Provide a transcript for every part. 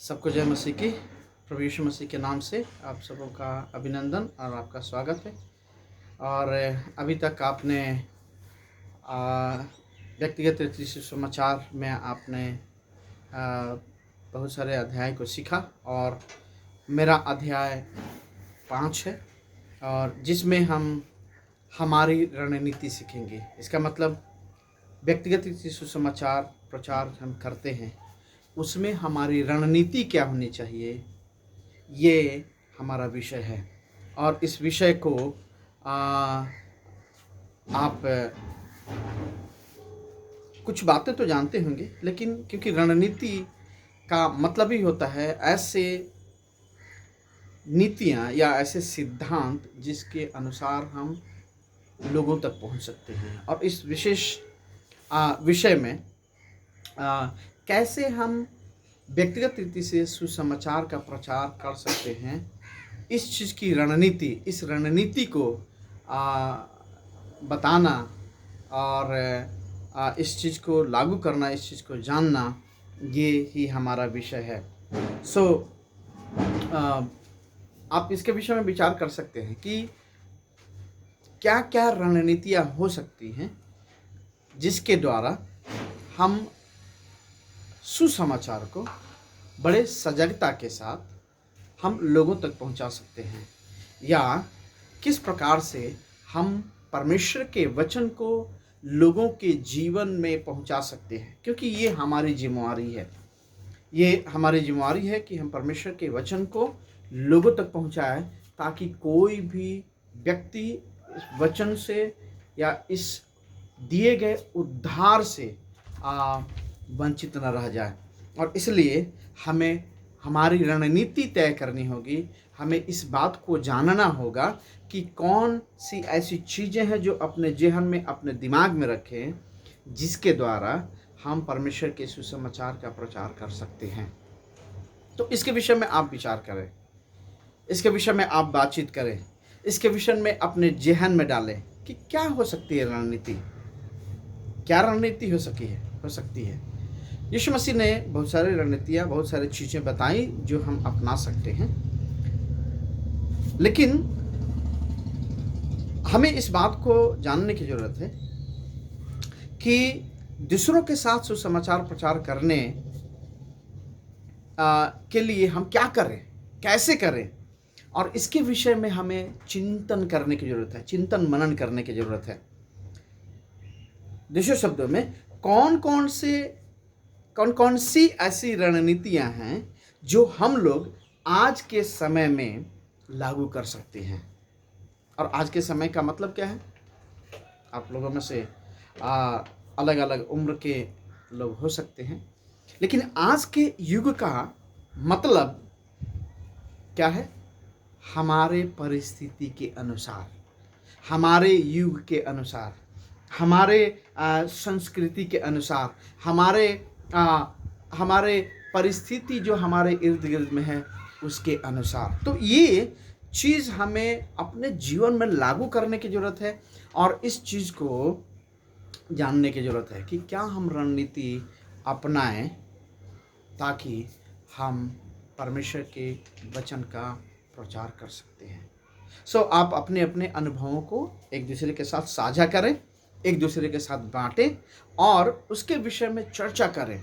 सबको जय मसीह की। प्रभु यीशु मसीह के नाम से आप सबों का अभिनंदन और आपका स्वागत है। और अभी तक आपने व्यक्तिगत रीति से समाचार में आपने बहुत सारे अध्याय को सीखा और मेरा अध्याय 5 है और जिसमें हम हमारी रणनीति सीखेंगे। इसका मतलब व्यक्तिगत रीति से सुसमाचार प्रचार हम करते हैं, उसमें हमारी रणनीति क्या होनी चाहिए, ये हमारा विषय है। और इस विषय को आप कुछ बातें तो जानते होंगे, लेकिन क्योंकि रणनीति का मतलब ही होता है ऐसे नीतियाँ या ऐसे सिद्धांत जिसके अनुसार हम लोगों तक पहुंच सकते हैं। और इस विशेष विषय में कैसे हम व्यक्तिगत रीति से सुसमाचार का प्रचार कर सकते हैं, इस चीज़ की रणनीति, इस रणनीति को बताना और इस चीज़ को लागू करना, इस चीज़ को जानना, ये ही हमारा विषय है। आप इसके विषय में विचार कर सकते हैं कि क्या क्या रणनीतियाँ हो सकती हैं जिसके द्वारा हम सुसमाचार को बड़े सजगता के साथ हम लोगों तक पहुंचा सकते हैं, या किस प्रकार से हम परमेश्वर के वचन को लोगों के जीवन में पहुंचा सकते हैं। क्योंकि ये हमारी जिम्मेवारी है, ये हमारी जिम्मेवारी है कि हम परमेश्वर के वचन को लोगों तक पहुंचाएं, ताकि कोई भी व्यक्ति इस वचन से या इस दिए गए उद्धार से वंचित न रह जाए। और इसलिए हमें हमारी रणनीति तय करनी होगी। हमें इस बात को जानना होगा कि कौन सी ऐसी चीज़ें हैं जो अपने जेहन में, अपने दिमाग में रखें, जिसके द्वारा हम परमेश्वर के सुसमाचार का प्रचार कर सकते हैं। तो इसके विषय में आप विचार करें, इसके विषय में आप बातचीत करें, इसके विषय में अपने जेहन में डालें कि क्या हो सकती है रणनीति, क्या रणनीति हो सकती है। यीशु मसीह ने बहुत सारी रणनीतियाँ, बहुत सारी चीज़ें बताई जो हम अपना सकते हैं, लेकिन हमें इस बात को जानने की ज़रूरत है कि दूसरों के साथ सुसमाचार प्रचार करने के लिए हम क्या करें, कैसे करें, और इसके विषय में हमें चिंतन करने की ज़रूरत है, चिंतन मनन करने की ज़रूरत है। दूसरे शब्दों में कौन कौन सी ऐसी रणनीतियां हैं जो हम लोग आज के समय में लागू कर सकते हैं। और आज के समय का मतलब क्या है? आप लोगों में से अलग अलग उम्र के लोग हो सकते हैं, लेकिन आज के युग का मतलब क्या है? हमारे परिस्थिति के अनुसार, हमारे युग के अनुसार, हमारे संस्कृति के अनुसार, हमारे परिस्थिति जो हमारे इर्द गिर्द में है उसके अनुसार। तो ये चीज़ हमें अपने जीवन में लागू करने की ज़रूरत है और इस चीज़ को जानने की ज़रूरत है कि क्या हम रणनीति अपनाएं ताकि हम परमेश्वर के वचन का प्रचार कर सकते हैं। आप अपने अपने अनुभवों को एक दूसरे के साथ साझा करें, एक दूसरे के साथ बांटें और उसके विषय में चर्चा करें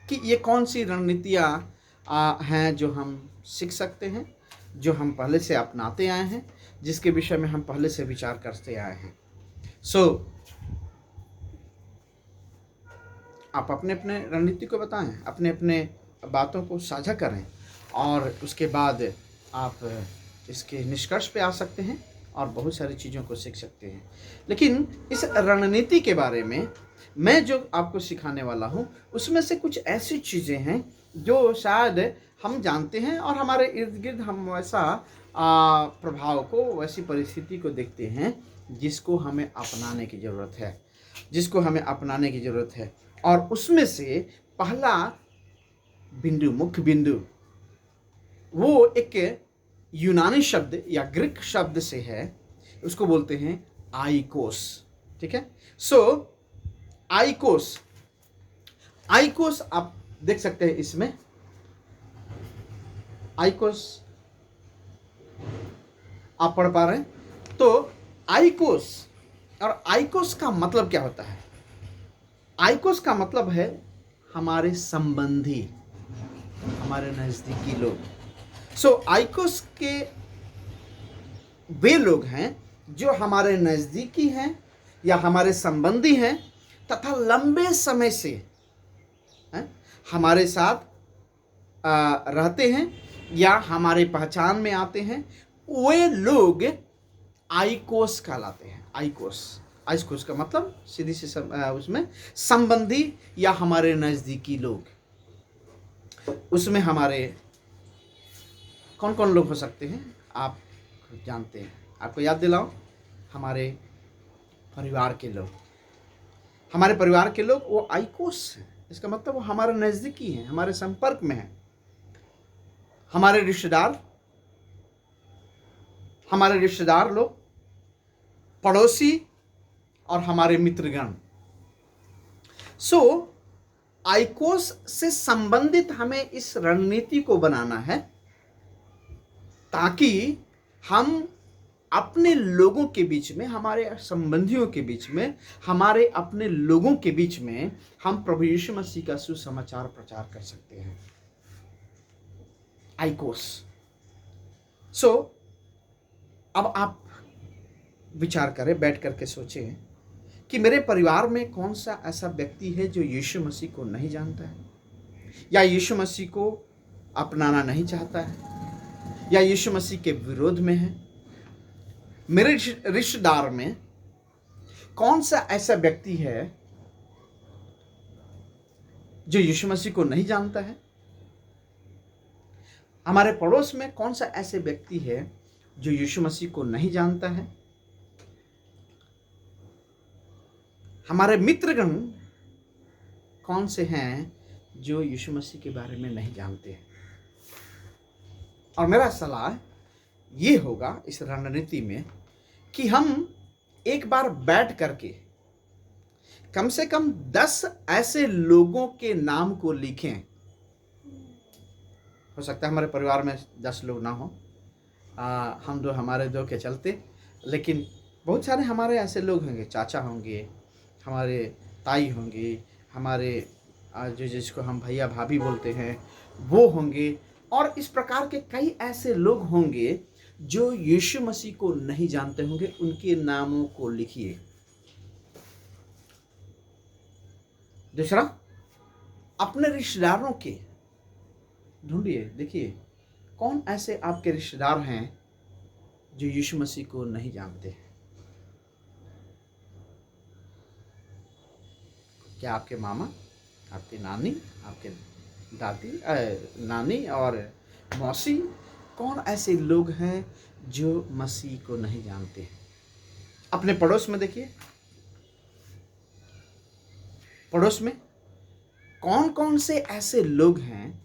कि ये कौन सी रणनीतियाँ हैं जो हम सीख सकते हैं, जो हम पहले से अपनाते आए हैं, जिसके विषय में हम पहले से विचार करते आए हैं। आप अपने अपने रणनीति को बताएं, अपने अपने बातों को साझा करें और उसके बाद आप इसके निष्कर्ष पे आ सकते हैं और बहुत सारी चीज़ों को सीख सकते हैं। लेकिन इस रणनीति के बारे में मैं जो आपको सिखाने वाला हूँ, उसमें से कुछ ऐसी चीज़ें हैं जो शायद हम जानते हैं और हमारे इर्द गिर्द हम वैसा प्रभाव को, वैसी परिस्थिति को देखते हैं जिसको हमें अपनाने की ज़रूरत है, और उसमें से पहला बिंदु, मुख्य बिंदु, वो एक यूनानी शब्द या ग्रीक शब्द से है, उसको बोलते हैं आइकोस। ठीक है, आइकोस आप देख सकते हैं इसमें आइकोस आप पढ़ पा रहे हैं? तो आइकोस, और आइकोस का मतलब क्या होता है? आइकोस का मतलब है हमारे संबंधी, हमारे नजदीकी लोग। आइकोस के वे लोग हैं जो हमारे नजदीकी हैं या हमारे संबंधी हैं तथा लंबे समय से हैं, हमारे साथ रहते हैं या हमारे पहचान में आते हैं, वे लोग आइकोस कहलाते हैं। आइकोस, आइकोस का मतलब सीधी सी उसमें संबंधी या हमारे नजदीकी लोग। उसमें हमारे कौन कौन लोग हो सकते हैं आप जानते हैं? आपको याद दिलाओ, हमारे परिवार के लोग, हमारे परिवार के लोग वो आइकोस हैं। इसका मतलब वो हमारे नजदीकी हैं, हमारे संपर्क में हैं। हमारे रिश्तेदार लोग, पड़ोसी और हमारे मित्रगण। आइकोस से संबंधित हमें इस रणनीति को बनाना है ताकि हम अपने लोगों के बीच में, हमारे संबंधियों के बीच में, हमारे अपने लोगों के बीच में हम प्रभु यीशु मसीह का सुसमाचार प्रचार कर सकते हैं। आइकोस। अब आप विचार करें, बैठ करके सोचें कि मेरे परिवार में कौन सा ऐसा व्यक्ति है जो यीशु मसीह को नहीं जानता है, या यीशु मसीह को अपनाना नहीं चाहता है, या यीशु मसीह के विरोध में है। मेरे रिश्तेदार में कौन सा ऐसा व्यक्ति है जो यीशु मसीह को नहीं जानता है? हमारे पड़ोस में कौन सा ऐसे व्यक्ति है जो यीशु मसीह को नहीं जानता है? हमारे मित्रगण कौन से हैं जो यीशु मसीह के बारे में नहीं जानते हैं? और मेरा सलाह ये होगा इस रणनीति में कि हम एक बार बैठ करके कम से कम 10 ऐसे लोगों के नाम को लिखें। हो सकता है हमारे परिवार में 10 लोग ना हो, हम दो, हमारे दो के चलते, लेकिन बहुत सारे हमारे ऐसे लोग होंगे, चाचा होंगे, हमारे ताई होंगे, हमारे जो जिसको हम भैया भाभी बोलते हैं वो होंगे, और इस प्रकार के कई ऐसे लोग होंगे जो यीशु मसीह को नहीं जानते होंगे। उनके नामों को लिखिए। दूसरा, अपने रिश्तेदारों के ढूंढिए, देखिए कौन ऐसे आपके रिश्तेदार हैं जो यीशु मसीह को नहीं जानते हैं। क्या आपके मामा, आपकी नानी, आपके दादी, नानी और मौसी, कौन ऐसे लोग हैं जो मसीह को नहीं जानते हैं? अपने पड़ोस में देखिए, पड़ोस में कौन कौन से ऐसे लोग हैं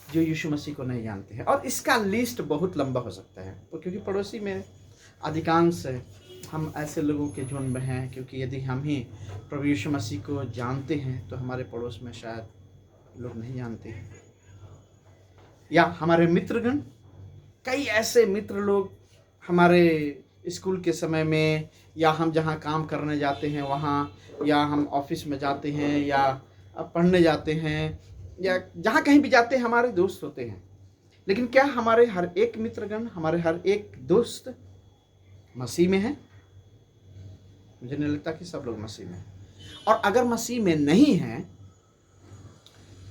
जो यीशु मसीह को नहीं जानते हैं। और इसका लिस्ट बहुत लंबा हो सकता है, क्योंकि पड़ोसी में अधिकांश हम ऐसे लोगों के झुंड में हैं, क्योंकि यदि हम ही प्रभु यीशु मसीह को जानते हैं तो हमारे पड़ोस में शायद लोग नहीं जानते हैं। या हमारे मित्रगण, कई ऐसे मित्र लोग हमारे स्कूल के समय में, या हम जहाँ काम करने जाते हैं वहाँ, या हम ऑफिस में जाते हैं, या पढ़ने जाते हैं, या जहाँ कहीं भी जाते हैं, हमारे दोस्त होते हैं। लेकिन क्या हमारे हर एक मित्रगण, हमारे हर एक दोस्त मसीह में है? मुझे नहीं लगता कि सब लोग मसीह में हैं। और अगर मसीह में नहीं हैं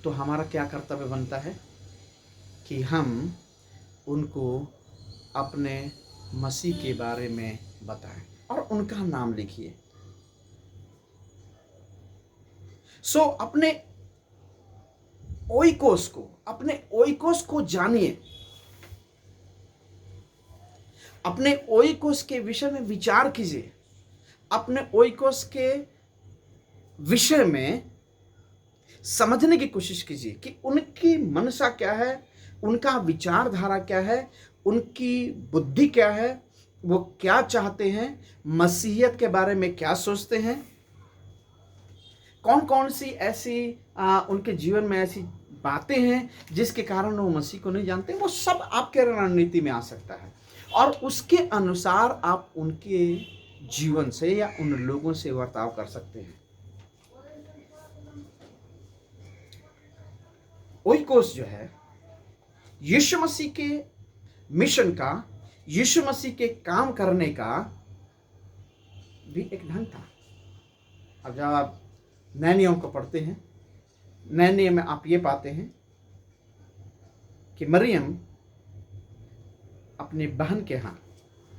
तो हमारा क्या कर्तव्य बनता है कि हम उनको अपने मसीह के बारे में बताएं और उनका नाम लिखिए। अपने ओइकोस को जानिए, अपने ओइकोस के विषय में विचार कीजिए, अपने ओइकोस के विषय में समझने की कोशिश कीजिए कि उनकी मनसा क्या है, उनका विचारधारा क्या है, उनकी बुद्धि क्या है, वो क्या चाहते हैं, मसीहियत के बारे में क्या सोचते हैं, कौन कौन सी ऐसी उनके जीवन में ऐसी बातें हैं जिसके कारण वो मसीह को नहीं जानते, वो सब आपके रणनीति में आ सकता है और उसके अनुसार आप उनके जीवन से या उन लोगों से बर्ताव कर सकते हैं। ओइकोस जो है यीशु मसीह के मिशन का, यीशु मसीह के काम करने का भी एक ढंग था। अब जब आप नए नियम को पढ़ते हैं, नए नियम में आप ये पाते हैं कि मरियम अपनी बहन के यहाँ,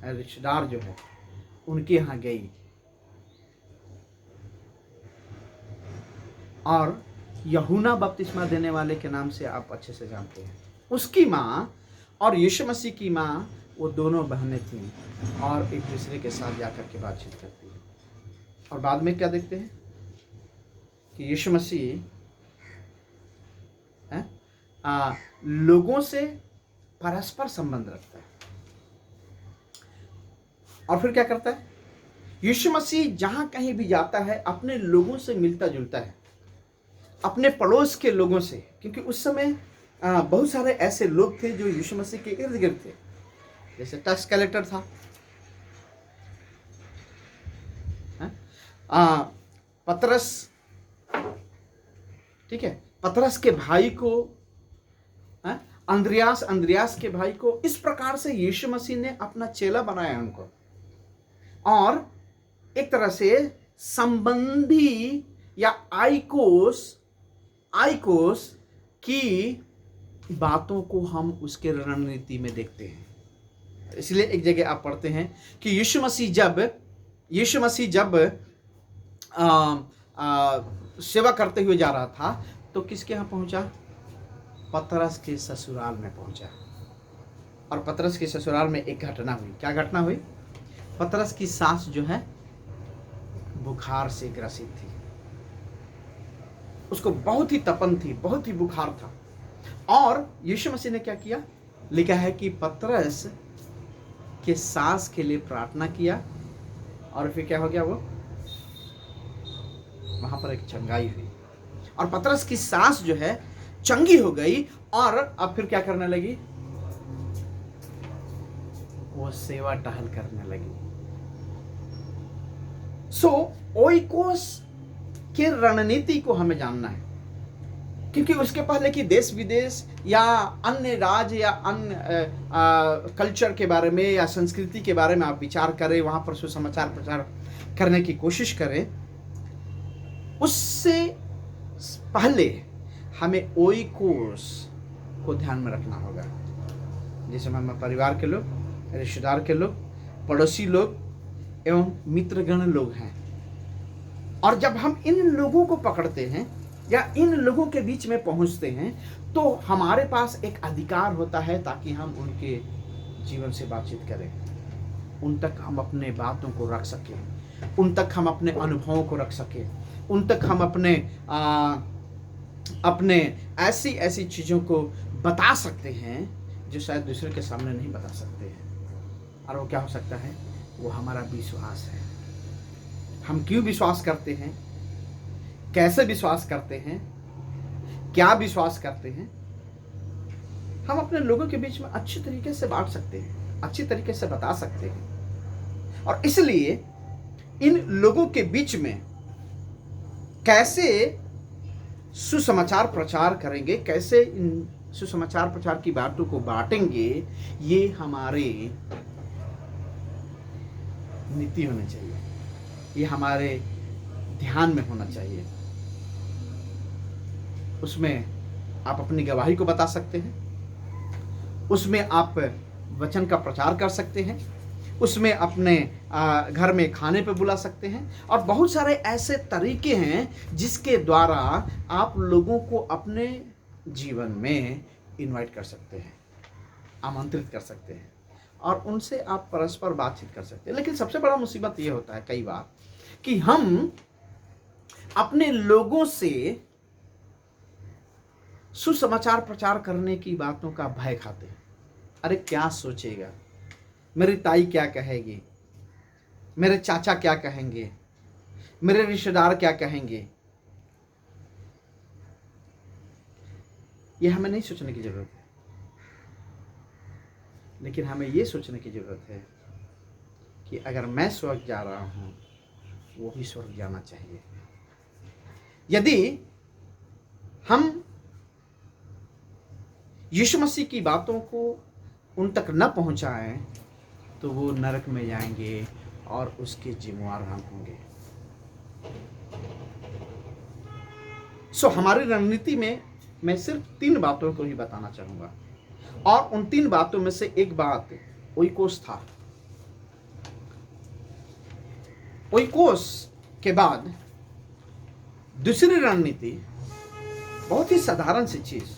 रिश्तेदार जो है उनके यहाँ गई और यूहन्ना बपतिस्मा देने वाले के नाम से आप अच्छे से जानते हैं, उसकी माँ और यीशु मसीह की माँ, वो दोनों बहनें थीं और एक दूसरे के साथ जाकर के बातचीत करती है। और बाद में क्या देखते हैं कि यीशु मसीह लोगों से परस्पर संबंध रखता है। और फिर क्या करता है, यीशु मसीह जहां कहीं भी जाता है अपने लोगों से मिलता जुलता है, अपने पड़ोस के लोगों से, क्योंकि उस समय बहुत सारे ऐसे लोग थे जो यीशु मसीह के इर्द गिर्द थे। जैसे टैक्स कलेक्टर था, पतरस, ठीक है, पतरस के भाई को, अंद्रियास के भाई को। इस प्रकार से यीशु मसीह ने अपना चेला बनाया उनको, और एक तरह से संबंधी या आइकोस की बातों को हम उसके रणनीति में देखते हैं। इसलिए एक जगह आप पढ़ते हैं कि यीशु मसीह जब सेवा करते हुए जा रहा था तो किसके यहाँ पहुंचा? पतरस के ससुराल में पहुंचा। और पतरस के ससुराल में एक घटना हुई। क्या घटना हुई? पतरस की सास जो है बुखार से ग्रसित थी, उसको बहुत ही तपन थी, बहुत ही बुखार था। और यीशु मसीह ने क्या किया? लिखा है कि पतरस के सास के लिए प्रार्थना किया और फिर क्या हो गया, वो वहां पर एक चंगाई हुई और पतरस की सास जो है चंगी हो गई। और अब फिर क्या करने लगी? वो सेवा टहल करने लगी। ओइकोस के रणनीति को हमें जानना है, क्योंकि उसके पहले कि देश विदेश या अन्य राज्य या अन्य कल्चर के बारे में या संस्कृति के बारे में आप विचार करें, वहां पर सुसमाचार प्रचार करने की कोशिश करें, उससे पहले हमें ओइकोस को ध्यान में रखना होगा। जैसे हमारे परिवार के लोग, रिश्तेदार के लोग, पड़ोसी लोग एवं मित्रगण लोग हैं। और जब हम इन लोगों को पकड़ते हैं या इन लोगों के बीच में पहुंचते हैं तो हमारे पास एक अधिकार होता है ताकि हम उनके जीवन से बातचीत करें, उन तक हम अपने बातों को रख सकें, उन तक हम अपने अनुभवों को रख सकें, उन तक हम अपने ऐसी चीज़ों को बता सकते हैं जो शायद दूसरे के सामने नहीं बता सकते हैं। और वो क्या हो सकता है? वो हमारा विश्वास है। हम क्यों विश्वास करते हैं, कैसे विश्वास करते हैं, क्या विश्वास करते हैं, हम अपने लोगों के बीच में अच्छी तरीके से बांट सकते हैं, अच्छी तरीके से बता सकते हैं। और इसलिए इन लोगों के बीच में कैसे सुसमाचार प्रचार करेंगे, कैसे इन सुसमाचार प्रचार की बातों को बांटेंगे, ये हमारे नीति होनी चाहिए, ये हमारे ध्यान में होना चाहिए। उसमें आप अपनी गवाही को बता सकते हैं, उसमें आप वचन का प्रचार कर सकते हैं, उसमें अपने घर में खाने पे बुला सकते हैं। और बहुत सारे ऐसे तरीके हैं जिसके द्वारा आप लोगों को अपने जीवन में इनवाइट कर सकते हैं, आमंत्रित कर सकते हैं और उनसे आप परस्पर बातचीत कर सकते हैं। लेकिन सबसे बड़ा मुसीबत ये होता है कई बार कि हम अपने लोगों से सुसमाचार प्रचार करने की बातों का भय खाते हैं। अरे क्या सोचेगा, मेरी ताई क्या कहेगी, मेरे चाचा क्या कहेंगे, मेरे रिश्तेदार क्या कहेंगे। ये हमें नहीं सोचने की ज़रूरत है, लेकिन हमें ये सोचने की ज़रूरत है कि अगर मैं स्वर्ग जा रहा हूँ, वो भी स्वर्ग जाना चाहिए। यदि हम यीशु मसीह की बातों को उन तक न पहुंचाएं, तो वो नरक में जाएंगे और उसके जिम्मेवार हम होंगे। हमारी रणनीति में मैं सिर्फ 3 बातों को ही बताना चाहूंगा, और उन 3 बातों में से एक बात ओइकोस था। ओइकोस के बाद दूसरी रणनीति बहुत ही साधारण सी चीज,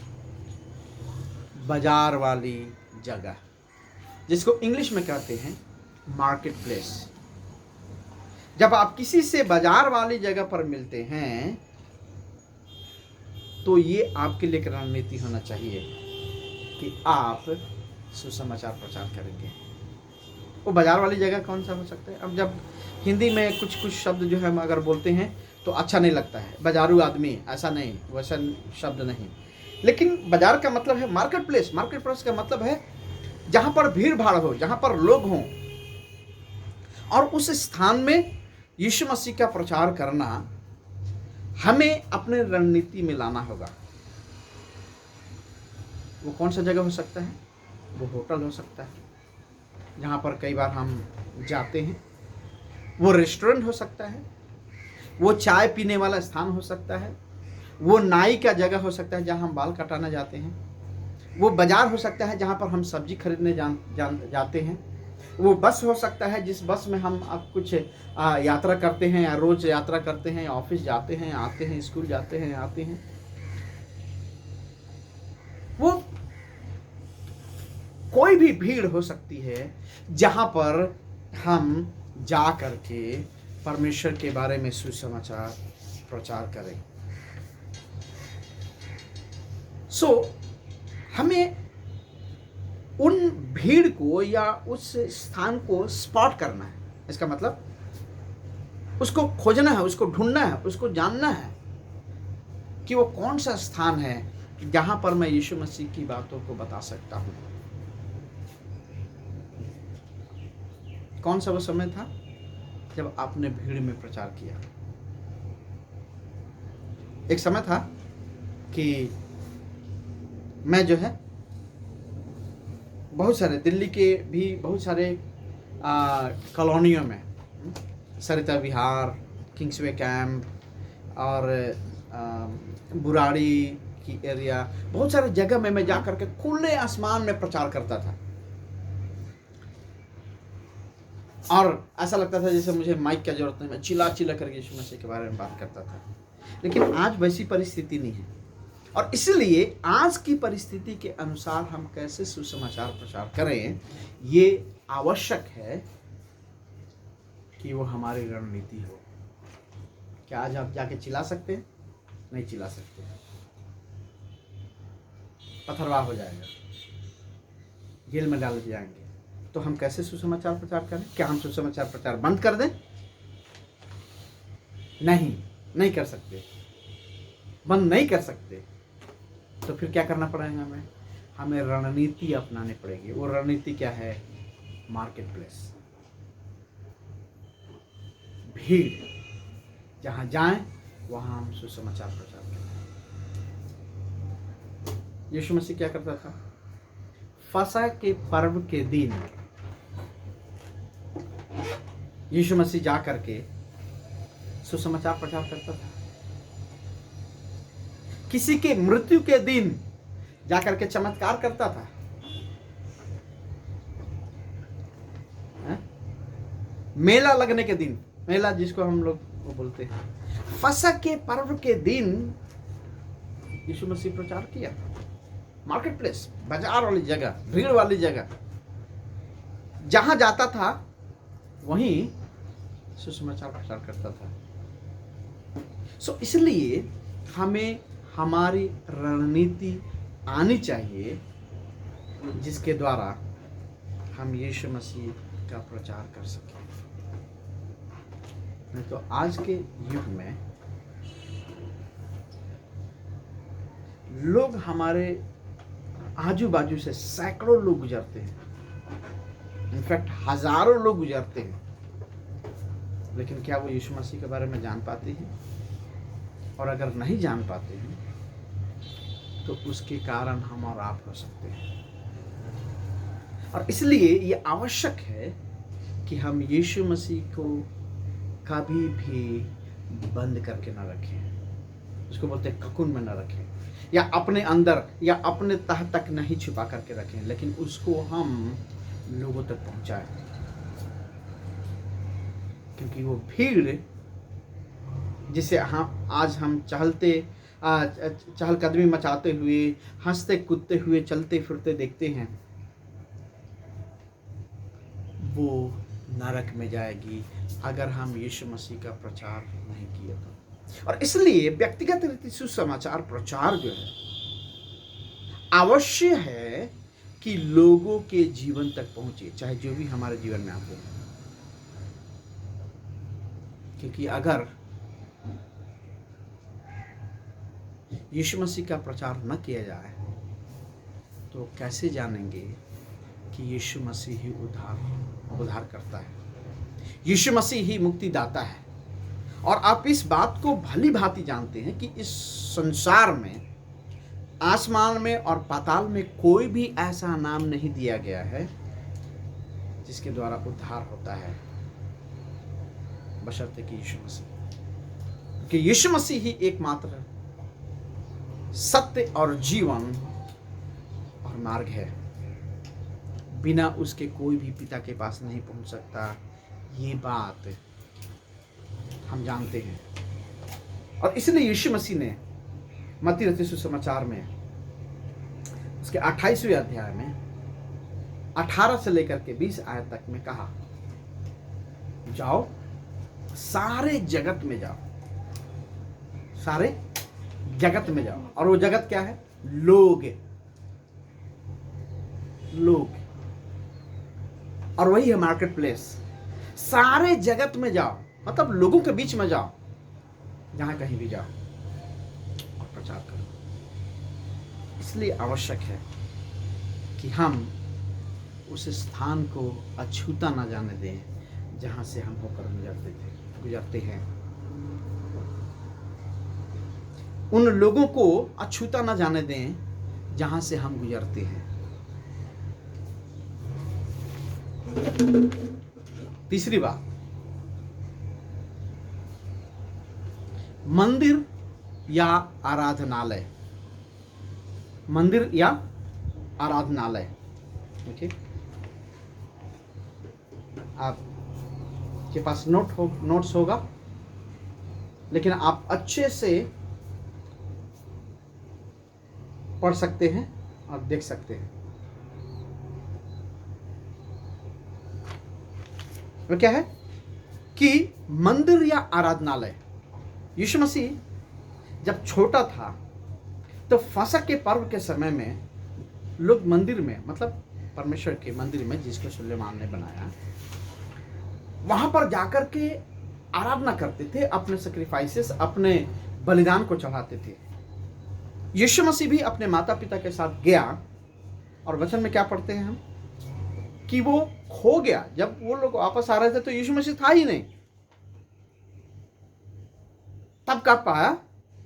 बाजार वाली जगह, जिसको इंग्लिश में कहते हैं मार्केट प्लेस। जब आप किसी से बाजार वाली जगह पर मिलते हैं, तो ये आपके लिए एक रणनीति होना चाहिए कि आप सुसमाचार प्रचार करेंगे। वो बाजार वाली जगह कौन सा हो सकता है? अब जब हिंदी में कुछ कुछ शब्द जो है हम अगर बोलते हैं तो अच्छा नहीं लगता है, बाजारू आदमी, ऐसा नहीं, वैसा शब्द नहीं। लेकिन बाजार का मतलब है मार्केट प्लेस। मार्केट प्लेस का मतलब है जहां पर भीड़ भाड़ हो, जहां पर लोग हों, और उस स्थान में यीशु मसीह का प्रचार करना हमें अपने रणनीति में लाना होगा। वो कौन सा जगह हो सकता है? वो होटल हो सकता है जहाँ पर कई बार हम जाते हैं, वो रेस्टोरेंट हो सकता है, वो चाय पीने वाला स्थान हो सकता है, वो नाई का जगह हो सकता है जहाँ हम बाल कटाना जाते हैं, वो बाजार हो सकता है जहाँ पर हम सब्जी खरीदने जाते हैं, वो बस हो सकता है जिस बस में हम अब कुछ यात्रा करते हैं, या रोज यात्रा करते हैं, ऑफिस जाते हैं, आते हैं, स्कूल जाते हैं, आते हैं। वो कोई भी भीड़ हो सकती है जहां पर हम जा करके परमेश्वर के बारे में सुसमाचार प्रचार करें। हमें उन भीड़ को या उस स्थान को स्पॉट करना है। इसका मतलब उसको खोजना है, उसको ढूंढना है, उसको जानना है कि वो कौन सा स्थान है जहां पर मैं यीशु मसीह की बातों को बता सकता हूं। कौन सा वो समय था जब आपने भीड़ में प्रचार किया? एक समय था कि मैं जो है बहुत सारे दिल्ली के भी बहुत सारे कॉलोनियों में, सरिता विहार, किंग्सवे कैंप और बुराड़ी की एरिया, बहुत सारे जगह में मैं जा करके खुले आसमान में प्रचार करता था। और ऐसा लगता था जैसे मुझे माइक का जरूरत नहीं, मैं चिल्ला चिल्ला करके यीशु मसीह के बारे में बात करता था। लेकिन आज वैसी परिस्थिति नहीं है, और इसलिए आज की परिस्थिति के अनुसार हम कैसे सुसमाचार प्रचार करें, ये आवश्यक है कि वो हमारी रणनीति हो। क्या आज आप जाके चिल्ला सकते हैं? नहीं चिल्ला सकते, पथरवाह हो जाएगा, जेल में डाल दिए जाएंगे। तो हम कैसे सुसमाचार प्रचार करें? क्या हम सुसमाचार प्रचार बंद कर दें? नहीं कर सकते, बंद नहीं कर सकते। तो फिर क्या करना पड़ेगा? हमें रणनीति अपनानी पड़ेगी। वो रणनीति क्या है? मार्केट प्लेस, भीड़, जहां जाएं वहां हम सुसमाचार प्रचार करें। यीशु मसीह क्या करता था? फसह के पर्व के दिन यीशु मसीह जा करके सुसमाचार प्रचार करता था। किसी के मृत्यु के दिन जाकर के चमत्कार करता था। मेला लगने के दिन, मेला जिसको हम लोग वो बोलते हैं, फसह के पर्व के दिन यीशु मसीह प्रचार किया। मार्केट प्लेस, बाजार वाली जगह, भीड़ वाली जगह, जहां जाता था वहीं सुसमाचार प्रचार करता था। इसलिए हमें हमारी रणनीति आनी चाहिए जिसके द्वारा हम यीशु मसीह का प्रचार कर सकें। नहीं तो आज के युग में लोग हमारे आजू बाजू से सैकड़ों लोग गुजरते हैं, इनफैक्ट हजारों लोग गुजरते हैं, लेकिन क्या वो यीशु मसीह के बारे में जान पाते हैं? और अगर नहीं जान पाते हैं तो उसके कारण हम और आप हो सकते हैं। और इसलिए ये आवश्यक है कि हम यीशु मसीह को कभी भी बंद करके ना रखें, उसको बोलते हैं ककुन में ना रखें, या अपने अंदर या अपने तह तक नहीं छुपा करके रखें, लेकिन उसको हम लोगों तक पहुंचाएं। क्योंकि वो भीड़ जिसे हम चहलकदमी मचाते हुए, हंसते कूदते हुए, चलते फिरते देखते हैं, वो नरक में जाएगी अगर हम यीशु मसीह का प्रचार नहीं किए तो। और इसलिए व्यक्तिगत रीति सुसमाचार प्रचार जो है आवश्यक है कि लोगों के जीवन तक पहुंचे, चाहे जो भी हमारे जीवन में आते हैं। क्योंकि अगर यीशु मसीह का प्रचार न किया जाए तो कैसे जानेंगे कि यीशु मसीह ही उद्धार करता है, यीशु मसीह ही मुक्तिदाता है। और आप इस बात को भली भांति जानते हैं कि इस संसार में, आसमान में और पाताल में कोई भी ऐसा नाम नहीं दिया गया है जिसके द्वारा उद्धार होता है, बशर्ते कि यीशु मसीह। कि यीशु मसीह ही एकमात्र सत्य और जीवन और मार्ग है। बिना उसके कोई भी पिता के पास नहीं पहुंच सकता, ये बात हम जानते हैं। और इसलिए यीशु मसीह ने मत्ती रचित सुसमाचार में उसके 28वें अध्याय में 18 से लेकर के 20 आयत तक में कहा, जाओ सारे जगत में जाओ, सारे जगत में जाओ। और वो जगत क्या है? लोग। और वही है मार्केट प्लेस। सारे जगत में जाओ मतलब लोगों के बीच में जाओ, जहां कहीं भी जाओ और प्रचार करो। इसलिए आवश्यक है कि हम उस स्थान को अछूता ना जाने दें जहां से हम होकर गुजरते हैं। उन लोगों को अछूता ना जाने दें जहां से हम गुजरते हैं। तीसरी बात, मंदिर या आराधनालय। मंदिर या आराधनालय, ओके। आपके पास नोट्स होगा, लेकिन आप अच्छे से पढ़ सकते हैं और देख सकते हैं। वो क्या है कि मंदिर या आराधनालय। यीशु मसीह जब छोटा था तो फसह के पर्व के समय में लोग मंदिर में, मतलब परमेश्वर के मंदिर में जिसको सुलेमान ने बनाया, वहां पर जाकर के आराधना करते थे, अपने सैक्रिफाइसेस, अपने बलिदान को चढ़ाते थे। यीशु मसीह भी अपने माता पिता के साथ गया, और वचन में क्या पढ़ते हैं हम कि वो खो गया। जब वो लोग वापस आ रहे थे तो यीशु मसीह था ही नहीं। तब कब पाया,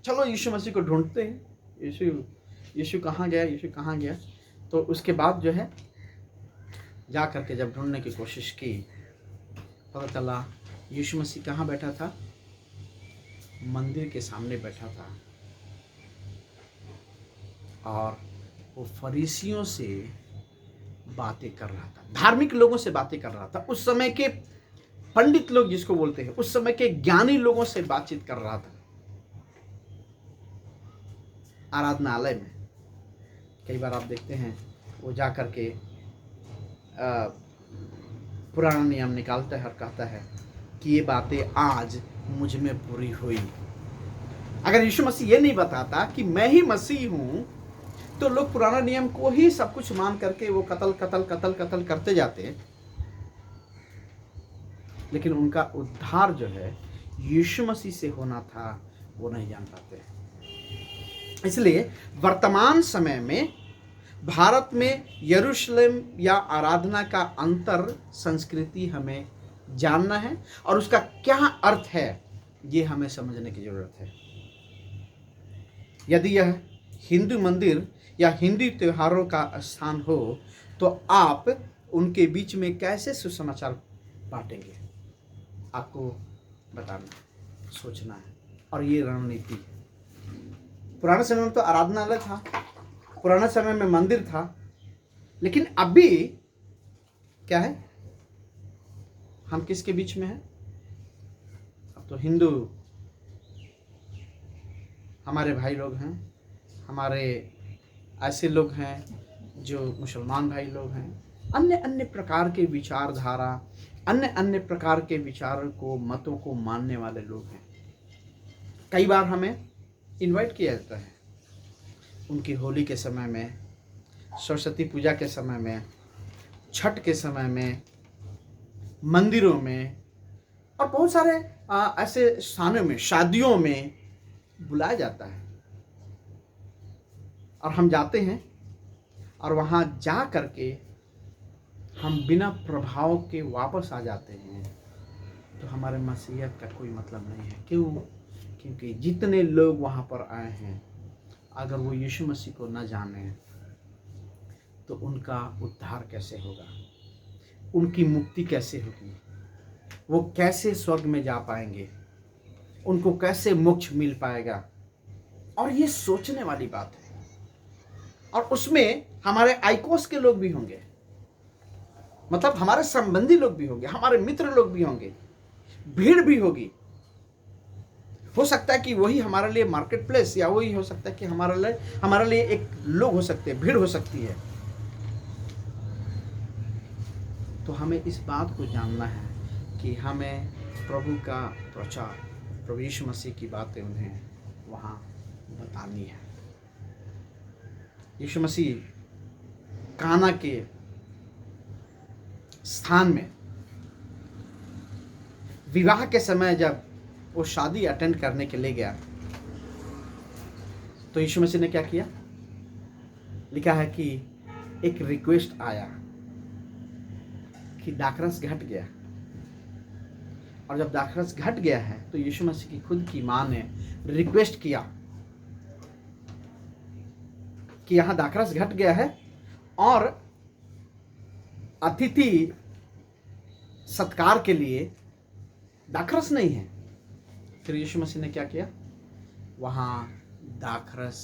चलो यीशु मसीह को ढूंढते हैं, यीशु कहाँ गया, यीशु कहाँ गया। तो उसके बाद जो है जा करके जब ढूंढने की कोशिश की, पता चला यीशु मसीह कहाँ बैठा था, मंदिर के सामने बैठा था। और वो फरीसियों से बातें कर रहा था, धार्मिक लोगों से बातें कर रहा था। उस समय के पंडित लोग जिसको बोलते हैं, उस समय के ज्ञानी लोगों से बातचीत कर रहा था। आराधनालय में कई बार आप देखते हैं वो जा करके पुराना नियम निकालता है और कहता है कि ये बातें आज मुझ में पूरी हुई। अगर यीशु मसीह ये नहीं बताता कि मैं ही मसीह हूं, तो लोग पुराना नियम को ही सब कुछ मान करके वो कत्ल करते जाते। लेकिन उनका उद्धार जो है यीशु मसीह से होना था, वो नहीं जान पाते। इसलिए वर्तमान समय में भारत में यरूशलेम या आराधना का अंतर संस्कृति हमें जानना है और उसका क्या अर्थ है ये हमें समझने की जरूरत है। यदि यह हिंदू मंदिर या हिंदू त्योहारों का स्थान हो तो आप उनके बीच में कैसे सुसमाचार बांटेंगे, आपको बताना, सोचना है। और ये रणनीति है। पुराने समय में तो आराधनालय था, पुराने समय में मंदिर था, लेकिन अभी क्या है, हम किसके बीच में हैं? अब तो हिंदू हमारे भाई लोग हैं, हमारे ऐसे लोग हैं जो मुसलमान भाई लोग हैं, अन्य अन्य प्रकार के विचारधारा, अन्य अन्य प्रकार के विचारों को, मतों को मानने वाले लोग हैं। कई बार हमें इनवाइट किया जाता है उनकी होली के समय में, सरस्वती पूजा के समय में, छठ के समय में, मंदिरों में और बहुत सारे ऐसे स्थानों में, शादियों में बुलाया जाता है। और हम जाते हैं और वहाँ जा करके हम बिना प्रभाव के वापस आ जाते हैं, तो हमारे मसीहत का कोई मतलब नहीं है। क्यों? क्योंकि जितने लोग वहाँ पर आए हैं, अगर वो यीशु मसीह को न जाने तो उनका उद्धार कैसे होगा, उनकी मुक्ति कैसे होगी, वो कैसे स्वर्ग में जा पाएंगे, उनको कैसे मोक्ष मिल पाएगा। और ये सोचने वाली बात है। और उसमें हमारे आइकोस के लोग भी होंगे, मतलब हमारे संबंधी लोग भी होंगे, हमारे मित्र लोग भी होंगे, भीड़ भी होगी। हो सकता है कि वही हमारे लिए मार्केट प्लेस, या वही हो सकता है कि हमारे लिए एक लोग हो सकते हैं, भीड़ हो सकती है। तो हमें इस बात को जानना है कि हमें प्रभु का प्रचार, प्रभु यीशु मसीह की बातें उन्हें वहाँ बतानी है। यीशु मसीह काना के स्थान में विवाह के समय जब वो शादी अटेंड करने के लिए गया, तो यीशु मसीह ने क्या किया? लिखा है कि एक रिक्वेस्ट आया कि दाखरस घट गया। और जब दाखरस घट गया है तो यीशु मसीह की खुद की मां ने रिक्वेस्ट किया कि यहां दाखरस घट गया है और अतिथि सत्कार के लिए दाखरस नहीं है। फिर यीशु मसीह ने क्या किया? वहां दाखरस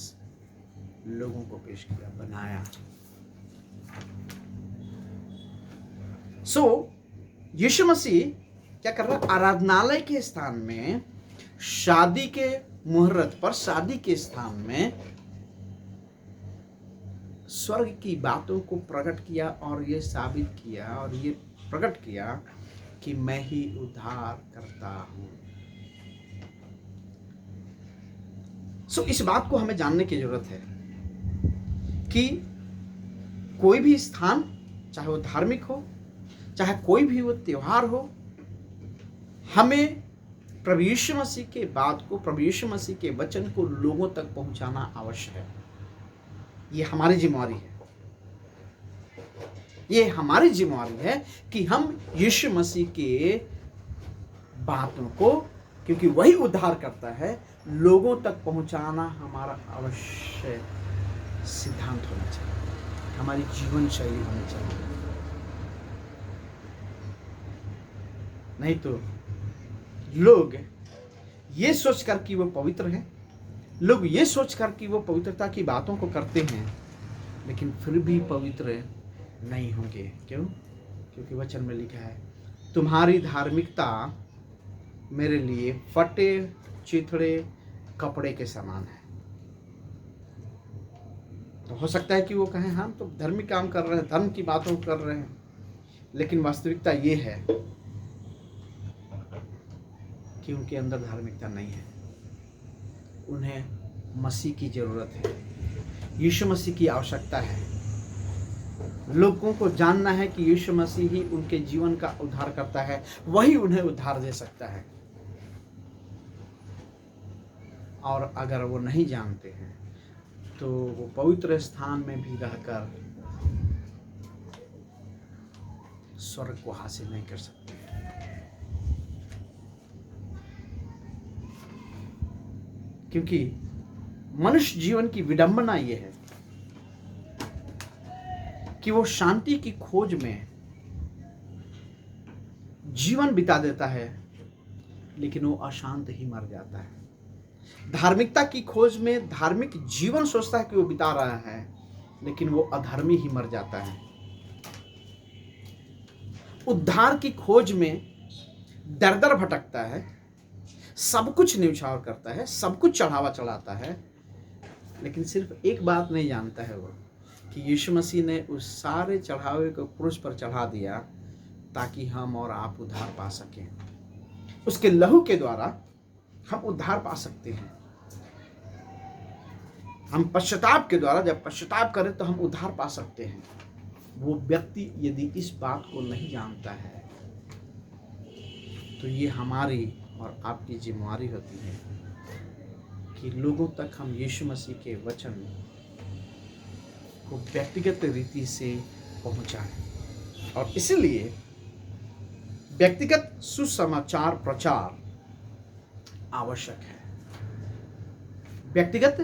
लोगों को पेश किया, बनाया। यीशु मसीह क्या कर रहा है? आराधनालय के स्थान में, शादी के मुहूर्त पर, शादी के स्थान में स्वर्ग की बातों को प्रकट किया और ये साबित किया और ये प्रकट किया कि मैं ही उद्धार करता हूं। इस बात को हमें जानने की जरूरत है कि कोई भी स्थान, चाहे वो धार्मिक हो, चाहे कोई भी वो त्योहार हो, हमें प्रभु यीशु मसीह के बात को, प्रभु यीशु मसीह के वचन को लोगों तक पहुंचाना आवश्यक है। ये हमारी जिम्मेवारी है। ये हमारी जिम्मेवारी है कि हम यीशु मसीह के बातों को, क्योंकि वही उद्धार करता है, लोगों तक पहुंचाना हमारा अवश्य सिद्धांत होना चाहिए, हमारी जीवन शैली होनी चाहिए। नहीं तो लोग ये सोचकर कि वो पवित्र हैं, लोग ये सोचकर कि वो पवित्रता की बातों को करते हैं, लेकिन फिर भी पवित्र नहीं होंगे। क्यों? क्योंकि वचन में लिखा है, तुम्हारी धार्मिकता मेरे लिए फटे चिथड़े कपड़े के समान है। तो हो सकता है कि वो कहें हम तो धर्मिक काम कर रहे हैं, धर्म की बातों कर रहे हैं, लेकिन वास्तविकता ये है कि उनके अंदर धार्मिकता नहीं है। उन्हें मसीह की जरूरत है, यीशु मसीह की आवश्यकता है। लोगों को जानना है कि यीशु मसीह ही उनके जीवन का उद्धार करता है, वही उन्हें उद्धार दे सकता है। और अगर वो नहीं जानते हैं, तो वो पवित्र स्थान में भी रहकर स्वर्ग को हासिल नहीं कर सकते। क्योंकि मनुष्य जीवन की विडंबना यह है कि वो शांति की खोज में जीवन बिता देता है, लेकिन वो अशांत ही मर जाता है। धार्मिकता की खोज में धार्मिक जीवन सोचता है कि वो बिता रहा है, लेकिन वो अधर्मी ही मर जाता है। उद्धार की खोज में दर दर भटकता है, सब कुछ न्यौछावर करता है, सब कुछ चढ़ावा चढ़ाता है, लेकिन सिर्फ एक बात नहीं जानता है वो कि यीशु मसीह ने उस सारे चढ़ावे को क्रूस पर चढ़ा दिया ताकि हम और आप उद्धार पा सकें। उसके लहू के द्वारा हम उद्धार पा सकते हैं। हम पश्चाताप के द्वारा जब पश्चाताप करें तो हम उद्धार पा सकते हैं। वो व्यक्ति यदि इस बात को नहीं जानता है तो ये हमारी और आपकी जिम्मेवारी होती है कि लोगों तक हम यीशु मसीह के वचन को व्यक्तिगत रीति से पहुंचाएं। और इसलिए व्यक्तिगत सुसमाचार प्रचार आवश्यक है। व्यक्तिगत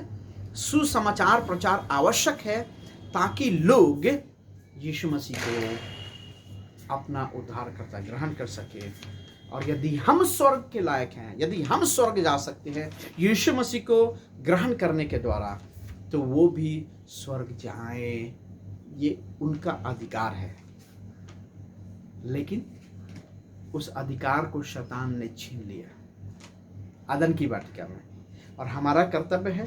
सुसमाचार प्रचार आवश्यक है ताकि लोग यीशु मसीह को अपना उद्धारकर्ता ग्रहण कर सके। और यदि हम स्वर्ग के लायक हैं, यदि हम स्वर्ग जा सकते हैं यीशु मसीह को ग्रहण करने के द्वारा, तो वो भी स्वर्ग जाए, ये उनका अधिकार है। लेकिन उस अधिकार को शैतान ने छीन लिया अदन की वाटिका में, और हमारा कर्तव्य है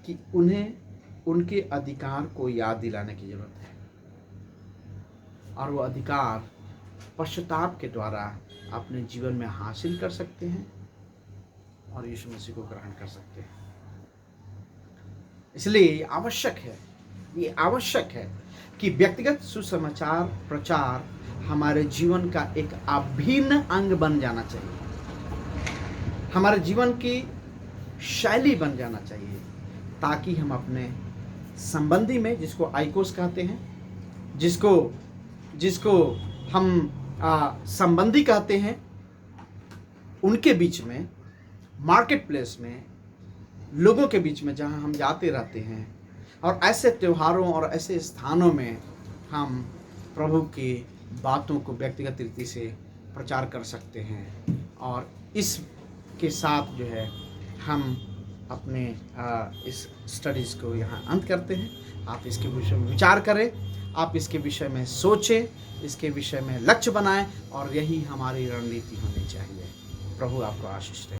कि उन्हें उनके अधिकार को याद दिलाने की जरूरत है। और वो अधिकार पश्चाताप के द्वारा अपने जीवन में हासिल कर सकते हैं और यीशु मसीह को ग्रहण कर सकते हैं। इसलिए ये आवश्यक है कि व्यक्तिगत सुसमाचार प्रचार हमारे जीवन का एक अभिन्न अंग बन जाना चाहिए, हमारे जीवन की शैली बन जाना चाहिए, ताकि हम अपने संबंधी में, जिसको आइकोस कहते हैं, जिसको हम संबंधी कहते हैं, उनके बीच में, मार्केट प्लेस में, लोगों के बीच में जहां हम जाते रहते हैं, और ऐसे त्योहारों और ऐसे स्थानों में हम प्रभु की बातों को व्यक्तिगत रीति से प्रचार कर सकते हैं। और इसके साथ जो है हम अपने इस स्टडीज़ को यहाँ अंत करते हैं। आप इसके विषय में विचार करें, आप इसके विषय में सोचें, इसके विषय में लक्ष्य बनाएं, और यही हमारी रणनीति होनी चाहिए। प्रभु आपको आशीष दे।